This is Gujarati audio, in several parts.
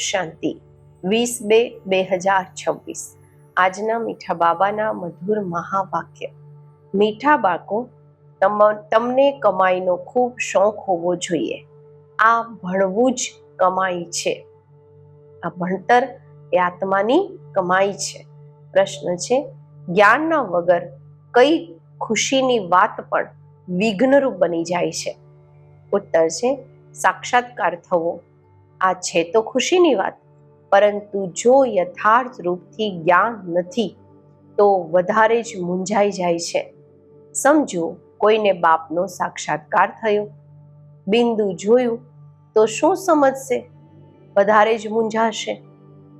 શાંતિ 20/2/2026 આજના મીઠા બાબાના મધુર મહાવાક્ય. મીઠા બાળકો, તમને કમાઈનો ખૂબ શોખ હોવો જોઈએ. આ ભણવું જ કમાઈ છે. આ ભણતર એ આત્માની કમાઈ છે. પ્રશ્ન છે, જ્ઞાનના વગર કઈ ખુશીની વાત પણ વિઘ્નરૂપ બની જાય છે? ઉત્તર છે, સાક્ષાત્કાર થવો. આ છે તો ખુશીની વાત, પરંતુ જો યથાર્થ રૂપથી જ્ઞાન નથી તો વધારે જ મૂંઝાઈ જાય છે. સમજો, કોઈને બાપનો સાક્ષાત્કાર થયો, બિંદુ જોયું તો શું સમજશે? વધારે જ મૂંઝાશે.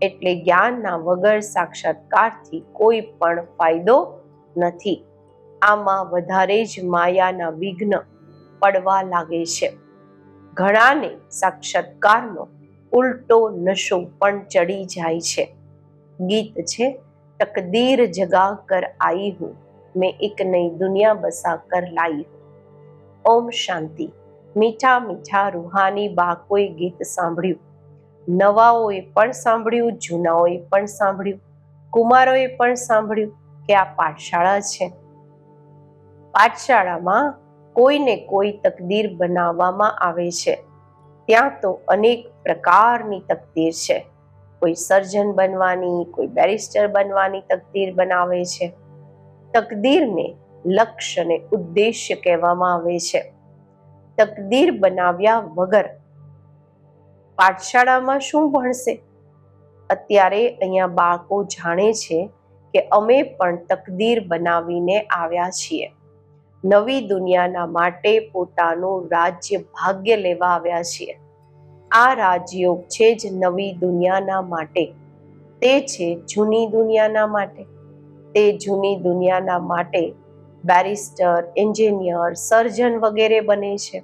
એટલે જ્ઞાનના વગર સાક્ષાત્કારથી કોઈ પણ ફાયદો નથી. આમાં વધારે જ માયાના વિઘ્ન પડવા લાગે છે. ઘણાને સાક્ષાત્કારનો ઉલટો નશો પણ ચડી જાય છે. ગીત છે, તકદીર જગા કર આઈ હું, મેં એક નઈ દુનિયા બસા કર લાઈ હું. ઓમ શાંતિ. મીઠા મીઠા રૂહાની બાળકોએ ગીત સાંભળ્યું. નવાઓએ પણ સાંભળ્યું, જૂનાઓએ પણ સાંભળ્યું, કુમારોએ પણ સાંભળ્યું કે આ પાઠશાળા છે. પાઠશાળામાં કોઈને કોઈ તકદીર બનાવવામાં આવે છે. ત્યાં તો અનેક પ્રકારની તકદીર છે. કોઈ સર્જન બનવાની, કોઈ બેરિસ્ટર બનવાની તકદીર બનાવે છે. તકદીરને લક્ષ્ય અને ઉદ્દેશ્ય કહેવામાં આવે છે. તકદીર બનાવ્યા વગર પાઠશાળામાં શું ભણશે? અત્યારે અહીંયા બાળકો જાણે છે કે અમે પણ તકદીર બનાવીને આવ્યા છીએ. નવી દુનિયાના માટે પોતાનું રાજ્ય ભાગ્ય લેવા આવ્યા છીએ. આ રાજયોગ છે જ નવી દુનિયાના માટે. તે છે જૂની દુનિયાના માટે. તે જૂની દુનિયાના માટે બેરિસ્ટર, એન્જિનિયર, સર્જન વગેરે બને છે.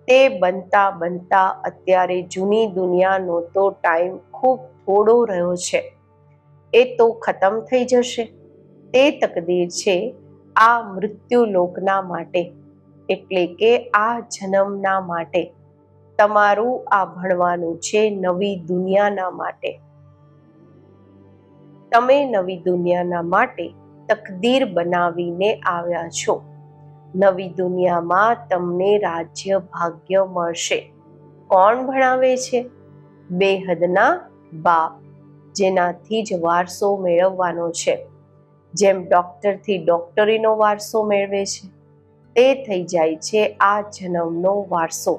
તે બનતા બનતા અત્યારે જૂની દુનિયાનો તો ટાઈમ ખૂબ થોડો રહ્યો છે. એ તો ખતમ થઈ જશે. તે તકદીર છે આ મૃત્યુલોકના માટે, એટલે કે આ જન્મના માટે. તમારું આ ભણવાનું છે નવી દુનિયાના માટે. તમે નવી દુનિયાના માટે તકદીર બનાવીને આવ્યા છો. નવી દુનિયામાં તમને રાજ્ય ભાગ્ય મળશે. કોણ ભણાવે છે? બેહદના બાપ, જેનાથી જ વારસો મેળવવાનો છે. જેમ ડોક્ટરથી ડોક્ટરીનો વારસો મેળવે છે, તે થઈ જાય છે આ જન્મનો વારસો.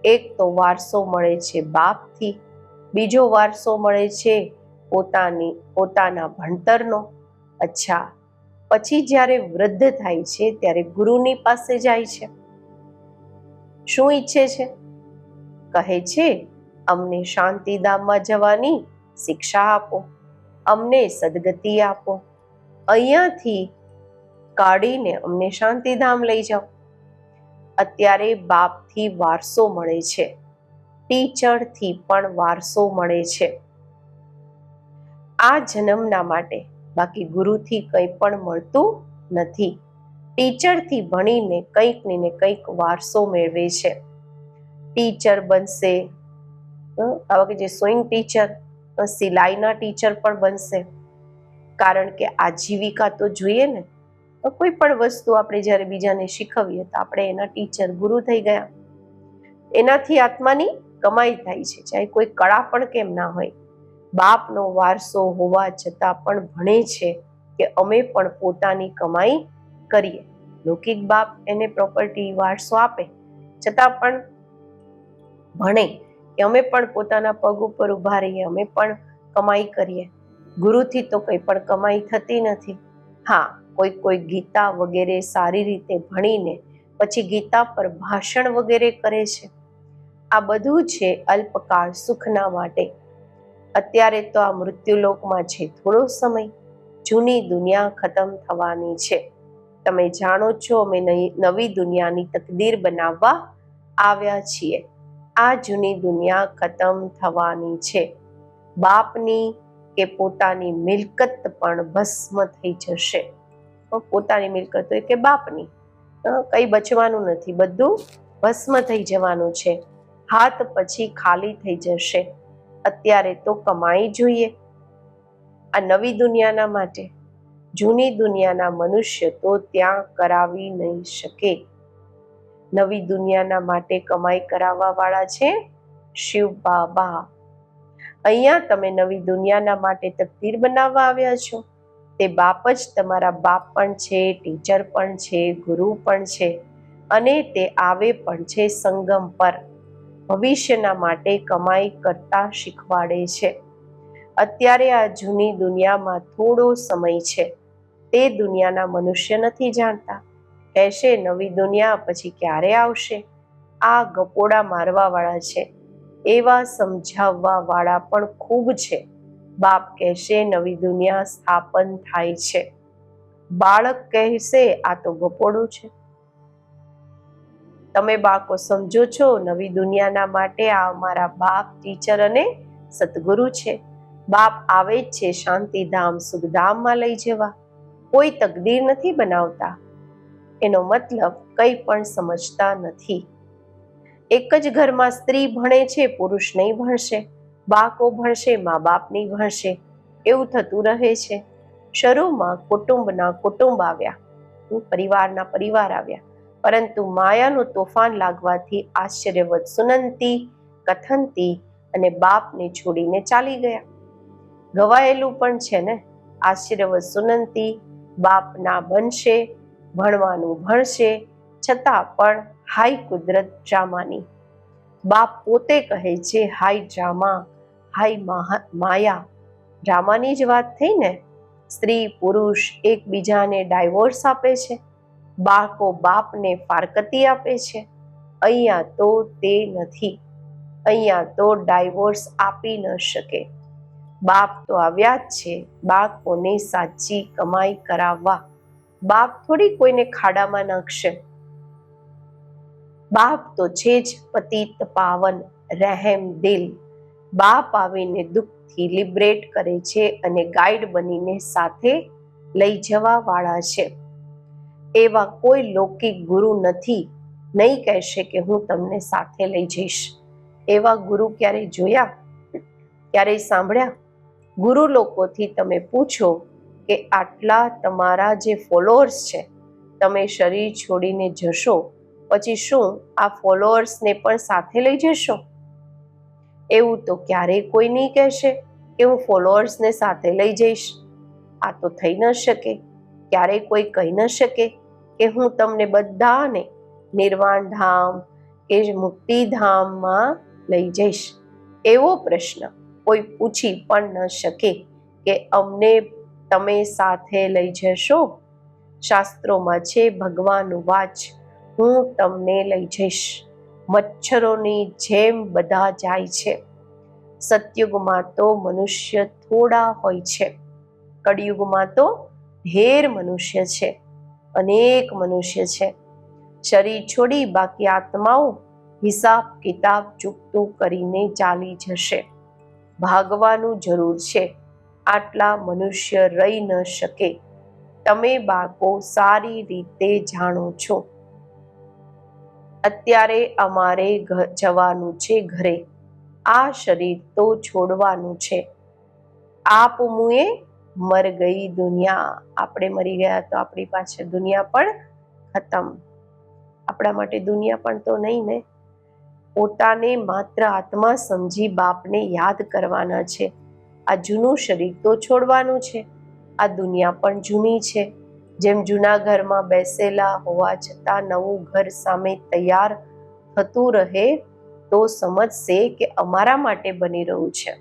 એક તો વારસો મળે છે બાપથી, બીજો વારસો મળે છે પોતાના ભણતરનો. અચ્છા, પછી જ્યારે વૃદ્ધ થાય છે ત્યારે ગુરુની પાસે જાય છે. શું ઈચ્છે છે? કહે છે, અમને શાંતિધામમાં જવાની શિક્ષા આપો, અમને સદગતિ આપો, અહીંયાથી કાઢીને અમને શાંતિધામ લઈ જાઓ. અત્યારે બાપથી વારસો મળે છે, ટીચરથી પણ વારસો મળે છે. આ જન્મના માટે. બાકી ગુરુથી કંઈ પણ મળતું નથી. ટીચરથી ભણીને કંઈક ને કંઈક વારસો મેળવે છે. ટીચર બનશે, આવા કે જે સ્વિંગ ટીચર, સિલાઈના ટીચર પણ બનશે. કારણ કે આજીવિકા તો જોઈએ ને. કોઈ પણ વસ્તુ આપણે જ્યારે બીજાને શીખવીએ તો આપણે એના ટીચર, ગુરુ થઈ ગયા. એનાથી આત્માની કમાઈ થાય છે, ચાહે કોઈ કળા પણ કેમ ના હોય. બાપનો વારસો હોવા છતાં પણ ભણે છે કે અમે પણ પોતાની કમાઈ કરીએ. લૌકિક બાપ એને પ્રોપર્ટી વારસો આપે, છતાં પણ ભણે કે અમે પણ પોતાના પગ ઉપર ઊભા રહીએ, અમે પણ કમાઈ કરીએ. ગુરુથી તો કંઈ પણ કમાઈ થતી નથી. હા, કોઈ ગીતા વગેરે સારી રીતે ભણીને પછી ગીતા પર ભાષણ વગેરે કરે છે. આ બધું છે અલ્પકાળ સુખના માટે. અત્યારે તો આ મૃત્યુલોકમાં છે થોડો સમય. જૂની દુનિયા ખતમ થવાની છે. તમે જાણો છો અમે નવી દુનિયાની તકદીર બનાવવા આવ્યા છીએ. આ જૂની દુનિયા ખતમ થવાની છે. બાપની કે પોતાની મિલકત પણ ભસ્મ થઈ જશે. પોતાની મિલકત હોય કે બાપની, કંઈ બચવાનું નથી, બધું ભસ્મ થઈ જવાનું છે. હાથ પછી ખાલી થઈ જશે. અત્યારે તો કમાઈ જોઈએ આ નવી દુનિયાના માટે. જૂની દુનિયાના મનુષ્ય તો ત્યાં કરાવી નહીં શકે. નવી દુનિયાના માટે કમાઈ કરાવવા વાળા છે શિવ બાબા. અહીંયા તમે નવી દુનિયાના માટે તકદીર બનાવવા આવ્યા છો. તે બાપ જ તમારા બાપ પણ છે, ટીચર પણ છે, ગુરુ પણ છે અને તે આવે પણ છે સંગમ પર. ભવિષ્યના માટે કમાઈ કરતા શીખવાડે છે. અત્યારે આ જૂની દુનિયામાં થોડો સમય છે. તે દુનિયાના મનુષ્ય નથી જાણતા. કહેશે નવી દુનિયા પછી ક્યારે આવશે. આ ગપોડા મારવા વાળા છે. એવા સમજાવવા વાળા પણ ખૂબ છે. બાપ કહેશે નવી દુનિયા સ્થાપન થાય છે. બાળક કહેશે આ તો ગપોડું છે. તમે બાળકો સમજો છો નવી દુનિયાના માટે આ અમારા બાપ, ટીચર અને સદગુરુ છે. બાપ આવે જ છે શાંતિધામ, સુખધામમાં લઈ જવા. કોઈ તકદીર નથી બનાવતા. એનો મતલબ કંઈ પણ સમજતા નથી. એક જ ઘરમાં સ્ત્રી ભણે છે, પુરુષ નહીં ભણશે. બાળકો ભણશે, મા બાપ નહીં ભણશે. એવું થતું રહે છે. શરૂમાં કુટુંબના કુટુંબ આવ્યા, પરિવારના પરિવાર આવ્યા, પરંતુ માયાનું તોફાન લાગવાથી આશ્ચર્યવત સુનંતી, કથનતી અને બાપને છોડીને ચાલી ગયા. ગવાયેલું પણ છે ને. આશ્ચર્યવત સુનંતી બાપ ના બનશે, ભણવાનું ભણશે, છતાં પણ હાઈ કુદરત ડ્રામાની. બાપ પોતે કહે છે હાઈ ડ્રામા, હાઈ માયા. ડ્રામાની જ વાત થઈ ને. સ્ત્રી પુરુષ એકબીજાને ડાયવોર્સ આપે છે. બાળકો બાપને ફારકતી આપે છે. અહીંયા તો તે નથી. અહીંયા તો ડાયવોર્સ આપી ન શકે. બાપ તો આવ્યા જ છે બાળકોને સાચી કમાઈ કરાવવા. બાપ થોડી કોઈને ખાડામાં નાખશે. બાપ તો છે જ પતિત પાવન, રહેમ દિલ. બાપ આવીને દુઃખથી લિબરેટ કરે છે અને ગાઈડ બનીને સાથે લઈ જવા વાળા છે. એવા કોઈ લૌકિક ગુરુ નથી. નહીં કહેશે કે હું તમને સાથે લઈ જઈશ. એવા ગુરુ ક્યારેય જોયા? ક્યારેય સાંભળ્યા? ગુરુ લોકોથી તમે પૂછો કે આટલા તમારા જે ફોલોઅર્સ છે, તમે શરીર છોડીને જશો પછી શું આ ફોલોઅર્સને પણ સાથે લઈ જશો? એવું તો ક્યારેય કોઈ નહીં કહેશે કે હું ફોલોઅર્સને સાથે લઈ જઈશ. આ તો થઈ ન શકે. ક્યારેય કોઈ કહી ન શકે કે હું તમને બધાને નિર્વાણ ધામ કે મુક્તિધામમાં લઈ જઈશ. એવો પ્રશ્ન કોઈ પૂછી પણ ન શકે કે અમને તમે સાથે લઈ જશો. શાસ્ત્રોમાં છે ભગવાન વાચ, હું તમને લઈ જઈશ. મચ્છરોની જેમ બધા જાય છે. સતયુગમાં તો મનુષ્ય થોડા હોય છે. કળિયુગમાં તો ઢેર મનુષ્ય છે, અનેક મનુષ્ય છે. શરીર છોડી બાકી આત્માઓ હિસાબ કિતાબ ચૂકતું કરીને ચાલી જશે. ભાગવાનું જરૂર છે. આટલા મનુષ્ય રહી ન શકે. તમે બાળકો સારી રીતે જાણો છો. અત્યારે અમારે જવાનું છે ઘરે. આ શરીર તો છોડવાનું છે. આપ મુએ મર ગઈ દુનિયા. આપણે મરી ગયા તો આપણી પાછળ દુનિયા પણ ખતમ. આપણા માટે દુનિયા પણ તો નહીં ને. પોતાને માત્ર આત્મા સમજી બાપને યાદ કરવાના છે. આ જૂનું શરીર તો છોડવાનું છે. આ દુનિયા પણ જૂની છે. જેમ જૂના ઘરમાં બેસેલા હોવા છતાં નવું ઘર સામે તૈયાર થતું રહે તો સમજશે કે અમારા માટે બની રહ્યું છે.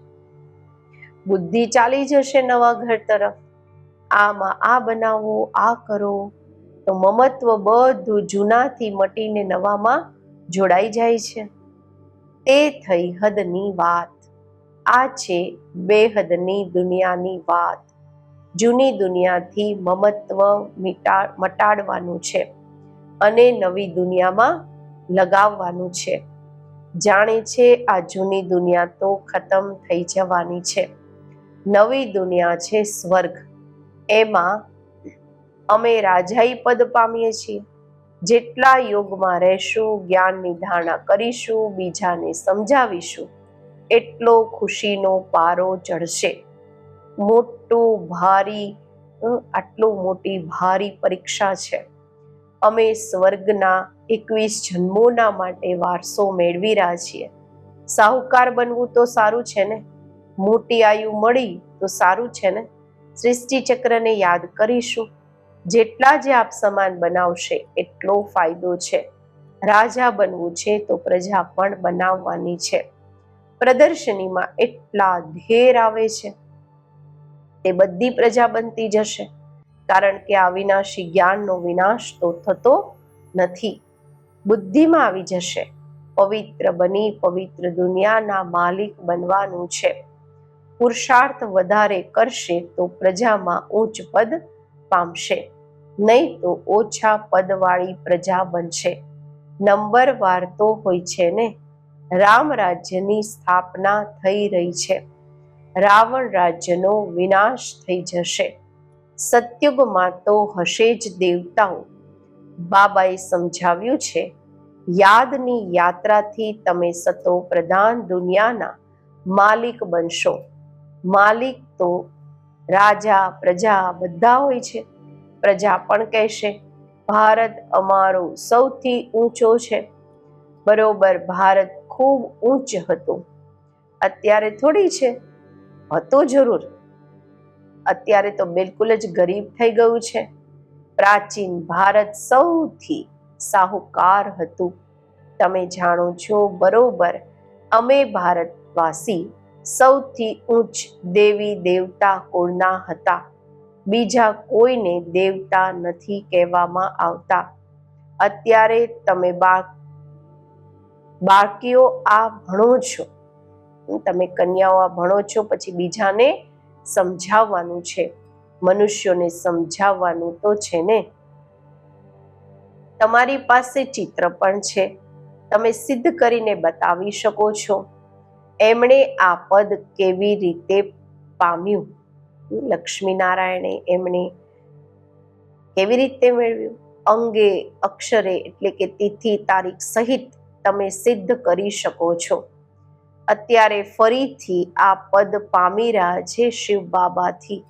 બુદ્ધિ ચાલી જશે નવા ઘર તરફ. આમાં આ બનાવો, આ કરો, તો મમત્વ બધું જૂનાથી મટીને નવામાં જોડાઈ જાય છે. તે થઈ હદની વાત. આ છે બેહદની દુનિયાની વાત. જૂની દુનિયાથી મમત્વ મટાડવાનું છે અને નવી દુનિયામાં લગાવવાનું છે. જાણે છે આ જૂની દુનિયા તો ખતમ થઈ જવાની છે. નવી દુનિયા છે સ્વર્ગ. એમાં અમે રાજાઈ પદ પામીએ છીએ. જેટલા યોગમાં રહેશું, જ્ઞાનની ધારણા કરીશું, બીજાને સમજાવીશું, એટલો ખુશીનો પારો ચઢશે. મોટું ભારી આટલું મોટી ભારી પરીક્ષા છે. અમે સ્વર્ગના 21 જન્મોના માટે વારસો મેળવી રહ્યા છીએ. સાહુકાર બનવું તો સારું છે ને, મોટી આયુ મળી તો સારું છે ને. સૃષ્ટિ ચક્રને યાદ કરીશું. જેટલા જે આપ સમાન બનાવશે એટલો ફાયદો છે. રાજા બનવું છે તો પ્રજા પણ બનાવવાની છે. પ્રદર્શનીમાં એટલા ધેર આવે છે, તે બધી પ્રજા બનતી જશે, કારણ કે આ વિનાશી જ્ઞાનનો વિનાશ તો થતો નથી. બુદ્ધિમાં આવી જશે. પવિત્ર બની પવિત્ર દુનિયાના માલિક બનવાનું છે. પુરુષાર્થ વધારે કરશે તો પ્રજામાં ઉચ્ચ પદ પામશે, નહીં તો ઓછા પદવાળી પ્રજા બનશે. નંબરવાર તો હોય છે ને. રામ રાજ્યની સ્થાપના થઈ રહી છે. રાવણ રાજ્યનો વિનાશ થઈ જશે. સતયુગમાં તો હશે જ દેવતાઓ. બાબાએ સમજાવ્યું છે, યાદની યાત્રાથી તમે સતો પ્રધાન દુનિયાના માલિક બનશો. માલિક તો રાજા પ્રજા બધા હોય છે. પ્રજા પણ કહેશે, ભારત અમારો સૌથી ઊંચો છે. બરોબર, ભારત ખૂબ ઊંચ હતું. અત્યારે થોડી છે, હતો જરૂર. અત્યારે તો બિલકુલ જ ગરીબ થઈ ગયું છે. પ્રાચીન ભારત સૌથી સાહુકાર હતું. તમે જાણો છો બરોબર, અમે ભારતવાસી સૌથી ઉચ્ચ દેવી દેવતા કુળના હતા. બીજા કોઈને દેવતા નથી કહેવામાં આવતા. અત્યારે તમે બાળકીઓ આ ભણો છો, તમે કન્યાઓ આ ભણો છો, પછી બીજાને સમજાવવાનું છે. મનુષ્યોને સમજાવવાનું તો છે ને. તમારી પાસે ચિત્ર પણ છે, તમે સિદ્ધ કરીને બતાવી શકો છો. એમણે આ પદ કેવી રીતે પામ્યું, લક્ષ્મીનારાયણે એમણે કેવી રીતે મેળવ્યું, અંગે અક્ષરે એટલે કે તિથિ તારીખ સહિત તમે સિદ્ધ કરી શકો છો. અત્યારે ફરીથી આ પદ પામી રહ્યા છે શિવ બાબાથી.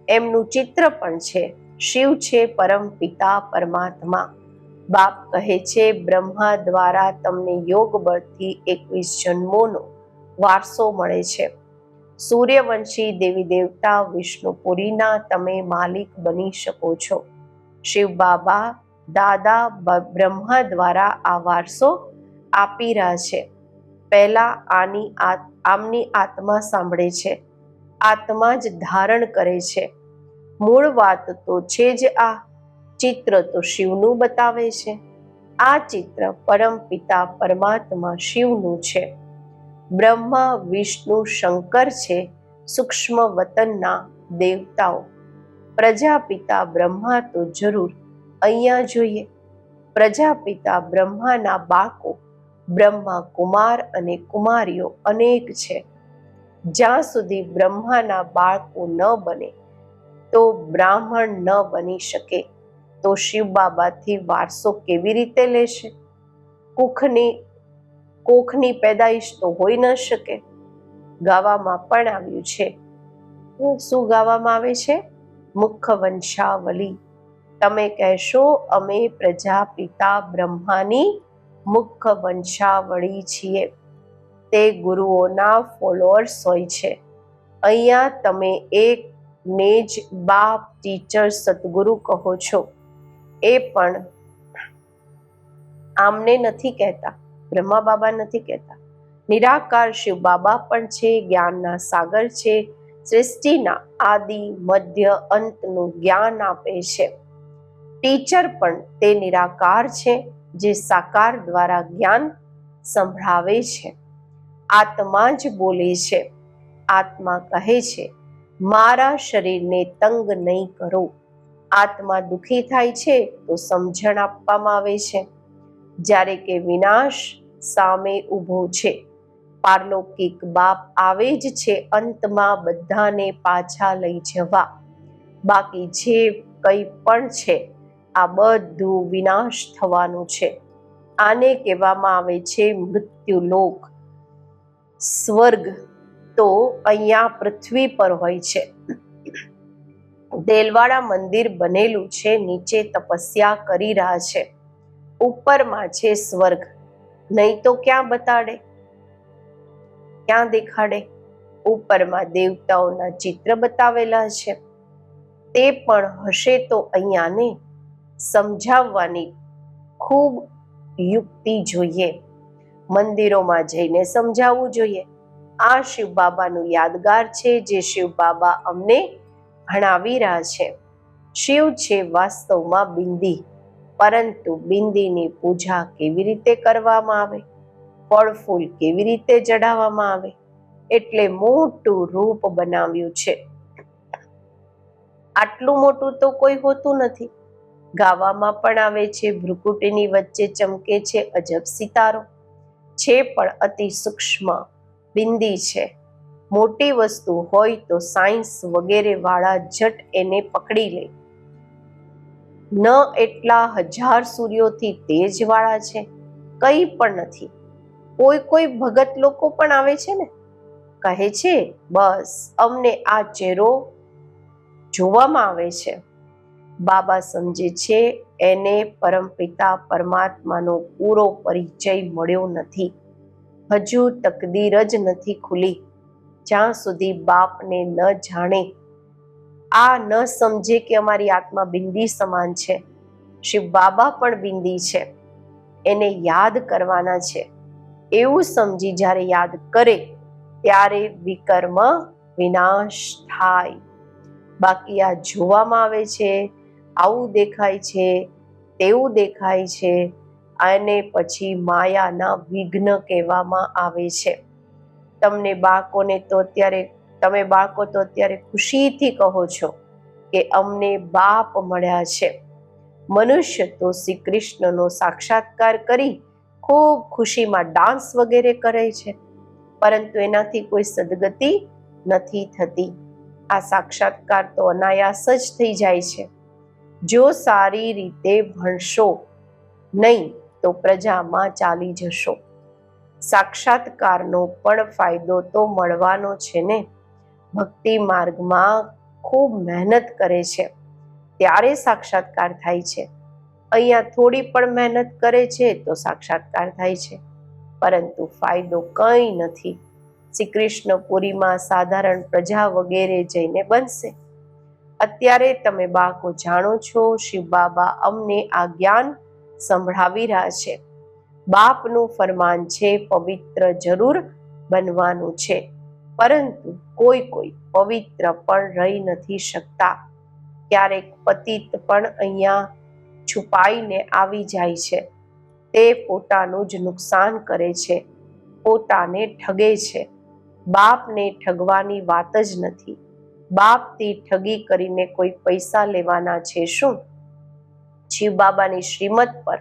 એમનું ચિત્ર પણ છે. શિવ છે પરમ પિતા પરમાત્મા. બાપ કહે છે, બ્રહ્મા દ્વારા તમને યોગ બળથી 21 જન્મોનો વારસો મળે છે. સૂર્યવંશી દેવી દેવતા વિષ્ણુપુરીના તમે માલિક બની શકો છો. શિવ બાબા દાદા બ્રહ્મા દ્વારા આ વારસો આપી રહ્યા છે. પહેલા આમની આત્મા સાંભળે છે, આત્મા જ ધારણ કરે છે. મૂળ વાત તો છે જ આ. ચિત્ર તો શિવનું બતાવે છે. આ ચિત્ર પરમ પિતા પરમાત્મા શિવનું છે. બ્રહ્મા વિષ્ણુ શંકર છે સૂક્ષ્મ વતનના દેવતાઓ. પ્રજાપિતા બ્રહ્મા તો જરૂર અહીંયા જોઈએ. પ્રજાપિતા બ્રહ્માના બાળકો બ્રહ્મા કુમાર અને કુમારીઓ અનેક છે. જ્યાં સુધી બ્રહ્માના બાળકો ન બને તો બ્રાહ્મણ ન બની શકે. તો શિવ બાબાથી વારસો કેવી રીતે લેશે? કોખની પેદાઈશ તો હોઈ ન શકે. ગાવામાં પણ આવ્યું છે. શું ગાવામાં આવે છે? મુખ વંશાવલી. તમે કહેશો અમે પ્રજાપિતા બ્રહ્માની મુખ વંશાવળી છીએ. તે ગુરુઓના ફોલોઅર્સ હોય છે. અહીંયા તમે એક ને જ બાપ ટીચર સદગુરુ કહો છો. એ પણ આમને નથી કહેતા, બ્રહ્મા બાબા નથી કહેતા. નિરાકાર શિવ બાબા પણ છે, જ્ઞાનના સાગર છે. સૃષ્ટિના આદિ મધ્ય અંતનું જ્ઞાન આપે છે. ટીચર પણ તે નિરાકાર છે, જે સાકાર દ્વારા જ્ઞાન સંભળાવે છે. આત્મા જ બોલે છે. આત્મા કહે છે, મારા શરીરને તંગ નહીં કરો. આત્મા દુઃખી થાય છે તો સમજણ આપવામાં આવે છે. જ્યારે કે વિનાશ સામે ઊભો છે. પારલૌકિક બાપ આવે જ છે અંતમાં બધાને પાછા લઈ જવા. બાકી જે કંઈ પણ છે આ બધું વિનાશ થવાનું છે. આને કહેવામાં આવે છે મૃત્યુલોક. સ્વર્ગ તો અહીંયા પૃથ્વી પર હોય છે. દેલવાડા મંદિર બનેલું છે, નીચે તપસ્યા કરી રહ્યા છે, ઉપરમાં છે સ્વર્ગ. નહીં તો ક્યાં બતાડે, ક્યાં દેખાડે? ઉપરમાં દેવતાઓના ચિત્ર બતાવેલા છે. તે પણ હશે તો અહીંયાને સમજાવવાની ખૂબ યુક્તિ જોઈએ. મંદિરોમાં જઈને સમજાવવું જોઈએ. આ શિવ બાબાનું યાદગાર છે, જે શિવ બાબા અમને ભણાવી રહ્યા છે. શિવ છે વાસ્તવમાં બિંદી, પરંતુ બિંદીની પૂજા કેવી રીતે કરવામાં આવે, ફળ ફૂલ કેવી રીતે ચડાવવામાં આવે, એટલે મોટું રૂપ બનાવ્યું છે. આટલું મોટું તો કોઈ હોતું નથી. ગાવામાં પણ આવે છે, ભ્રુકુટીની વચ્ચે ચમકે છે અજબ સિતારો. છે પણ અતિ સૂક્ષ્મ બિંદી છે. મોટી વસ્તુ હોય તો સાયન્સ વગેરે વાળા ઝટ એને પકડી લે. ન એટલા હજાર સૂર્યોથી તેજ વાળા છે, કંઈ પણ નથી. કોઈ ભગત લોકો પણ આવે છે ને, કહે છે બસ અમને આ ચહેરો જોવામાં આવે છે. બાબા સમજે છે એને પરમપિતા પરમાત્માનો પૂરો પરિચય મળ્યો નથી. હજુ તકદીર જ નથી ખુલી. જ્યાં સુધી બાપને ન જાણે, આ ન સમજે કે અમારી આત્મા બિંદી સમાન છે, શિવ બાબા પણ બિંદી છે, એને યાદ કરવાના છે, એવું સમજી જ્યારે યાદ કરે ત્યારે વિકર્મ વિનાશ થાય. બાકી આ જોવામાં આવે છે, આવું દેખાય છે, તેવું દેખાય છે, અને પછી માયાના વિઘ્ન કહેવામાં આવે છે. તમે બાળકો તો અત્યારે ખુશીથી કહો છો કે અમને બાપ મળ્યા છે. મનુષ્ય તો શ્રી કૃષ્ણનો સાક્ષાત્કાર કરી ખૂબ ખુશીમાં ડાન્સ વગેરે કરે છે, પરંતુ એનાથી કોઈ સદગતિ નથી થતી. આ સાક્ષાત્કાર તો અનાયાસ જ થઈ જાય છે. જો સારી રીતે ભણશો, નહીં તો પ્રજામાં ચાલી જશો. સાક્ષાત્કારનો પણ ફાયદો તો મળવાનો છે ને. ભક્તિ માર્ગમાં ખૂબ મહેનત કરે છે ત્યારે સાક્ષાત્કાર થાય છે. અહીંયા થોડી પણ મહેનત કરે છે તો સાક્ષાત્કાર થાય છે, પરંતુ ફાયદો કંઈ નથી. શ્રી કૃષ્ણપુરીમાં સાધારણ પ્રજા વગેરે જઈને બનશે. અત્યારે તમે બાળકો જાણો છો, શિવ બાબા અમને આ જ્ઞાન સંભળાવી રહ્યા છે. બાપનું ફરમાન છે પવિત્ર જરૂર બનવાનું છે, પરંતુ કોઈ પવિત્ર પણ રહી નથી શકતા. ક્યારેક પતિત પણ અહીંયા છુપાઈને આવી જાય છે. તે પોતાનું જ નુકસાન કરે છે, પોતાને ઠગે છે. બાપને ઠગવાની વાત જ નથી. બાપથી ઠગી કરીને કોઈ પૈસા લેવાના છે શું? શિવ બાબાની શ્રીમત પર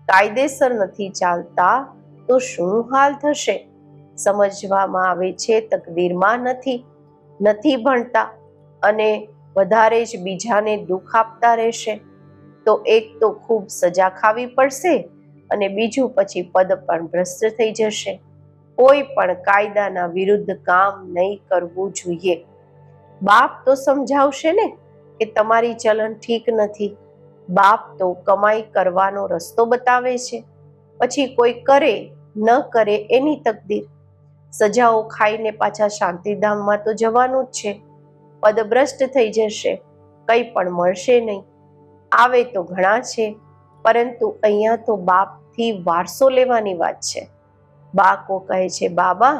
કાયદેસર નથી ચાલતા તો શું હાલ થશે? સમજવામાં આવે છે તકદીરમાં નથી ભણતા અને વધારે જ બીજાને દુઃખ આપતા રહેશે તો એક તો ખૂબ સજા ખાવી પડશે, અને બીજું પછી પદ પણ ભ્રષ્ટ થઈ જશે. કોઈ પણ કાયદાના વિરુદ્ધ કામ નહીં કરવું જોઈએ. બાપ તો સમજાવશે ને કે તમારી ચલણ ઠીક નથી. બાપ તો કમાઈ કરવાનો રસ્તો બતાવે છે, પછી કોઈ કરે ન કરે એની તકદીર. સજાઓ ખાઈને પાછા શાંતિધામમાં તો જવાનું જ છે. પદભ્રષ્ટ થઈ જશે, કંઈ પણ મળશે નહીં. આવે તો ઘણા છે, પરંતુ અહીંયા તો બાપથી વારસો લેવાની વાત છે. બાકો કહે છે બાબા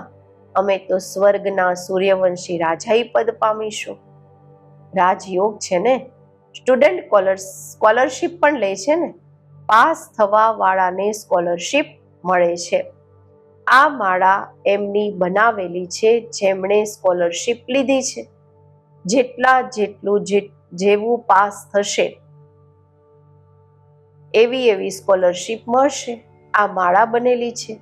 અમે તો સ્વર્ગના સૂર્યવંશી રાજાઈ પદ પામીશું. રાજયોગ છે ને, સ્ટુડન્ટ સ્કોલરશિપ પણ લે છે ને, પાસ થવા વાળાને સ્કોલરશિપ મળે છે. આ માળા એમની બનાવેલી છે જેમણે સ્કોલરશિપ લીધી છે. જેવું પાસ થશે એવી સ્કોલરશિપ મળશે. આ માળા બનેલી છે.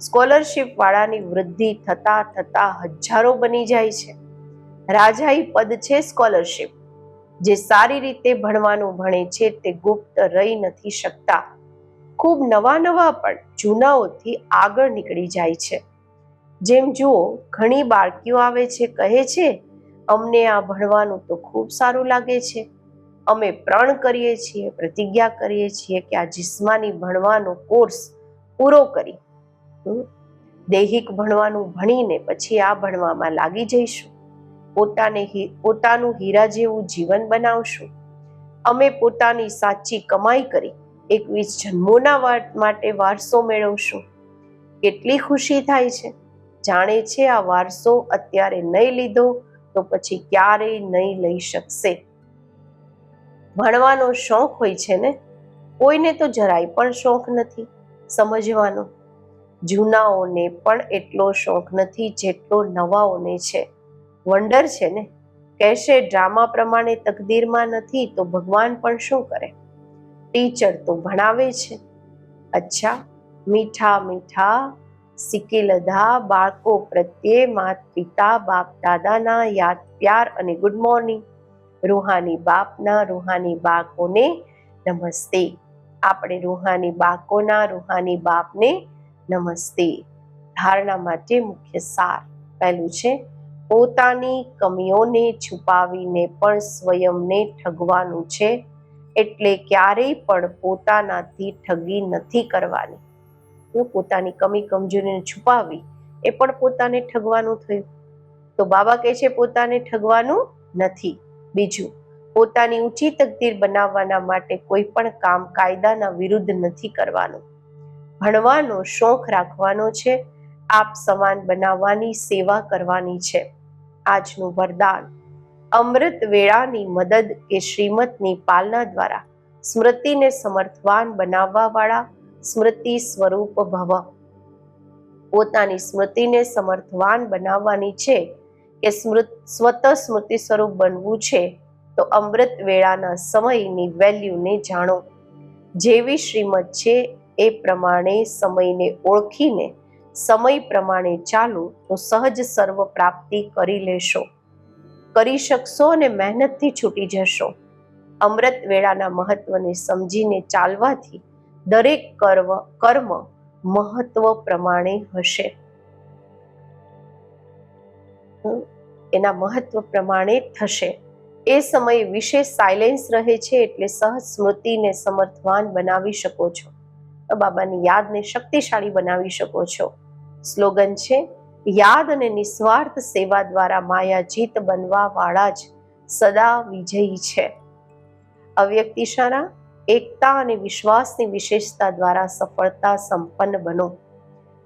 સ્કોલરશિપ વાળાની વૃદ્ધિ થતા હજારો બની જાય છે. રાજાઈ પદ છે સ્કોલરશિપ. જે સારી રીતે ભણવાનું ભણે છે તે ગુપ્ત રહી નથી શકતા. ખૂબ નવા પણ જૂનાઓથી આગળ નીકળી જાય છે. જેમ જુઓ, ઘણી બાળકીઓ આવે છે, કહે છે, અમને આ ભણવાનું તો ખૂબ સારું લાગે છે. અમે પ્રણ કરીએ છીએ, પ્રતિજ્ઞા કરીએ છીએ કે આ જિસ્માની ભણવાનો કોર્સ પૂરો કરી દૈહિક ભણવાનું ભણીને પછી આ ભણવામાં લાગી જઈશું. પોતાનું હીરા જેવું જીવન બનાવશું. અમે પોતાની સાચી કમાઈ કરી 21 જન્મોના માટે વારસો મેળવશું. કેટલી ખુશી થાય છે. જાણે છે આ વારસો અત્યારે નહીં લીધો તો પછી ક્યારેય નહીં લઈ શકશે. ભણવાનો શોખ હોય છે ને, કોઈને તો જરાય પણ શોખ નથી સમજવાનો. જૂનાઓને પણ એટલો શોખ નથી જેટલો નવાઓને છે. વંડર છે ને. કહેશે ડ્રામા પ્રમાણે તકદીરમાં નથી તો ભગવાન પણ શું કરે? ટીચર તો ભણાવે છે. અચ્છા, મીઠા મીઠા સિકિલધા બાળકો પ્રત્યે માત પિતા બાપ દાદાના યાદ પ્યાર અને ગુડ મોર્નિંગ. રૂહાની બાપના રૂહાની બાળકોને નમસ્તે. આપણે રૂહાની બાળકોના રૂહાની બાપને નમસ્તે. ધારણા માટે મુખ્ય સાર. પહેલું છે, પોતાની કમીઓને છુપાવીને પણ સ્વયંને ઠગવાનું છે, એટલે ક્યારેય પણ પોતાનાથી ઠગી નથી કરવાની. પોતાની કમી કમજોરીને છુપાવી એ પણ પોતાને ઠગવાનું થયું. તો બાબા કહે છે પોતાને ઠગવાનું નથી. બીજું, પોતાની ઊંચી તકદીર બનાવવાના માટે કોઈ પણ કામ કાયદાના વિરુદ્ધ નથી કરવાનું. ભણવાનો શોખ રાખવાનો છે. આપ સમાન બનાવવાની સેવા કરવાની છે. આજનું વરદાન, અમૃત વેળાની મદદ કે શ્રીમતની પાલના દ્વારા સ્મૃતિને સમર્થવાન બનાવવા વાળા સ્મૃતિ સ્વરૂપ ભવ. પોતાની સ્મૃતિને સમર્થવાન બનાવવાની છે કે સ્વતઃ સ્મૃતિ સ્વરૂપ બનવું છે, તો અમૃત વેળાના સમયની વેલ્યુને જાણો. જેવી શ્રીમત છે એ પ્રમાણે સમયને ઓળખીને સમય પ્રમાણે ચાલો તો સહજ સર્વ પ્રાપ્તિ કરી શકશો અને મહેનતથી છૂટી જશો. અમૃત વેળાના મહત્વને સમજીને ચાલવાથી દરેક કર્મ મહત્વ પ્રમાણે હશે, એના મહત્વ પ્રમાણે થશે. એ સમયે વિશેષ સાયલેન્સ રહે છે, એટલે સહજ સ્મૃતિને સમર્થવાન બનાવી શકો છો. બાબાની યાદને શક્તિશાળી બનાવી શકો છો. સ્લોગન છે, યાદ અને નિસ્વાર્થ સેવા દ્વારા માયાજીત બનવા વાળા જ સદા વિજયી છે. અવ્યક્ત ઇશારા, એકતા અને વિશ્વાસની વિશેષતા દ્વારા સફળતા સંપન્ન બનો.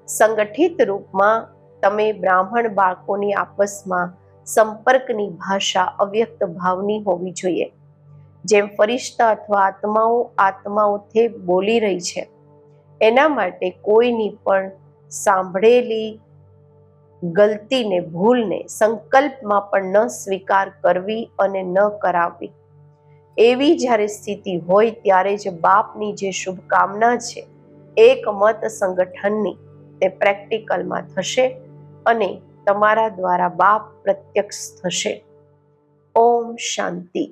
સંગઠિત રૂપમાં તમે બ્રાહ્મણ બાળકોની આપસમાં સંપર્કની ભાષા અવ્યક્ત ભાવની હોવી જોઈએ. જેમ ફરિશ્તા અથવા આત્માઓથી બોલી રહી છે, એના માટે કોઈની પણ સાંભળેલી ગલતીને ભૂલને સંકલ્પમાં પણ ન સ્વીકાર કરવી અને ન કરાવવી. એવી જ્યારે સ્થિતિ હોય ત્યારે જ બાપની જે શુભકામના છે એક મત સંગઠનની, તે પ્રેક્ટિકલમાં થશે અને તમારા દ્વારા બાપ પ્રત્યક્ષ થશે. ઓમ શાંતિ.